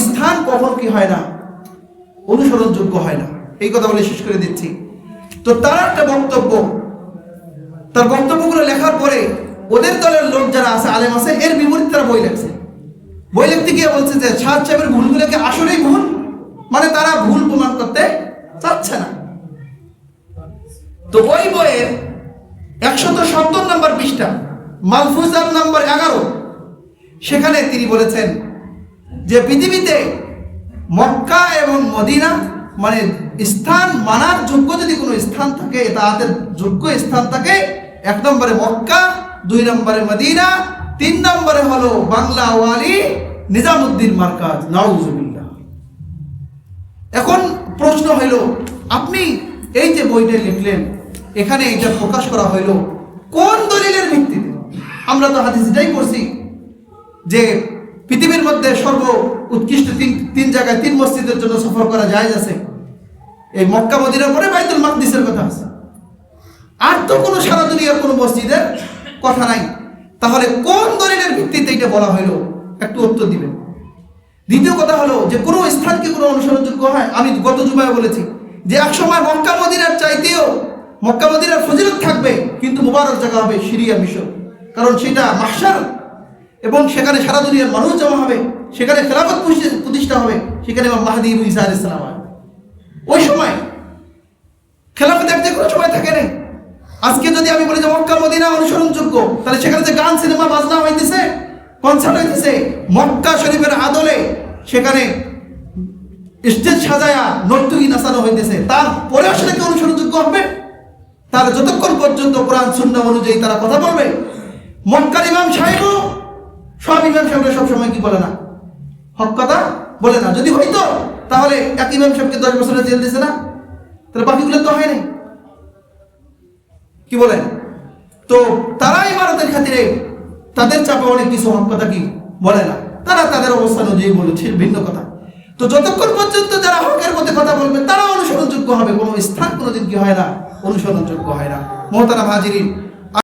স্থান কখনো কি হয় না, অনুসরণযোগ্য হয় না। এই কথা বলে শেষ করে দিচ্ছি। তো তার একটা বক্তব্য, তার বক্তব্যগুলো লেখার পরে ওদের দলের লোক যারা আছে, আলেম আছে, এর বিপরীতে তারা বই লেখছে। বই লিখতে গিয়ে বলছে যে শাহ সাহেবের ভুলগুলোকে আসলেই ভুল, মানে তারা ভুল প্রমাণ করতে চাচ্ছে না। তো ওই বইয়ের 170 নম্বর পৃষ্ঠা, মালফুজাত নম্বর 11, সেখানে তিনি বলেছেন যে পৃথিবীতে মক্কা এবং মদিনা মানে স্থান মানার যোগ্য যদি কোনো স্থান থাকে, তাদের যোগ্য স্থান থাকে, 1 নম্বরে মক্কা, 2 নম্বরে মদিনা, 3 নম্বরে হলো বাংলা ওয়ালি নিজামুদ্দিন মার্কাজ, নাউজুবিল্লাহ। এখন প্রশ্ন হইল, আপনি এই যে বইটা লিখলেন, এখানে এটা প্রকাশ করা হইল কোন দলিলের ভিত্তিতে? আমরা তো হাদিসটাই পড়ছি যে পৃথিবীর মধ্যে সর্ব উৎকৃষ্ট তিন জায়গায় 3 মসজিদের জন্য সফর করা জায়েজ আছে। এই মক্কা মদিনার পরে বাইতুল মাকদিসের কথা আছে, আর তো কোনো সারা দুনিয়ার কোনো মসজিদের কথা নাই। তাহলে কোন দলিলের ভিত্তিতে এটা বলা হইল, একটু উত্তর দিবেন। দ্বিতীয় কথা হলো যে কোনো স্থান কি কোনো অনুসরণযোগ্য হয়? আমি গত জুমায় বলেছি যে একসময় মক্কা মদিনার চাইতেও মক্কা মদিনার ফজিলত থাকবে, কিন্তু মুবারক জায়গা হবে সিরিয়া, মিশর, কারণ সেটা মাহশার এবং সেখানে সারা দুনিয়ার মানুষ জমা হবে, সেখানে খেলাফত প্রতিষ্ঠা হবে, সেখানে ইমাম মাহদী ইবনে ঈসা আলাইহিস সালাম হবে। ওই সময় খেলাফত এক যে কোনো সময় থাকে না। আজকে যদি আমি বলি যে মক্কা মদিনা অনুসরণযোগ্য, তাহলে সেখানে যে গান সিনেমা বাজনা হইতেছে, কনসার্ট হইতেছে, মক্কা শরীফের আদলে সেখানে স্টেজ সাজায়া নর্তকী নাচানো হইতেছে, তারপরেও সেটা কি অনুসরণযোগ্য হবে? তার যতক্ষণ পর্যন্ত কোরআন সুন্নাহ অনুযায়ী তারা কথা বলবে। মক্কার ইমাম সাহেব সব ইমাম সাহেবরা সবসময় কি বলে না, হক কথা বলে না। যদি হইতো তাহলে এক ইমাম সাহেবকে 10 বছরের জেল দিছে না, তাহলে বাকিগুলো তো হয় নাই, কি বলেন? তো তারা ইমারতের খাতিরে তাদের চাপে অনেক কিছু হক কথা কি বলে না, তারা তাদের অবস্থান অনুযায়ী বলেছে, ভিন্ন কথা। তো যতক্ষণ পর্যন্ত যারা হকের মধ্যে কথা বলবে তারা অনুসরণযোগ্য হবে, কোনো স্থান কোনোদিন কি হয় না, অনুসরণযোগ্য হয় না। মুহতারাম হাজিরিন,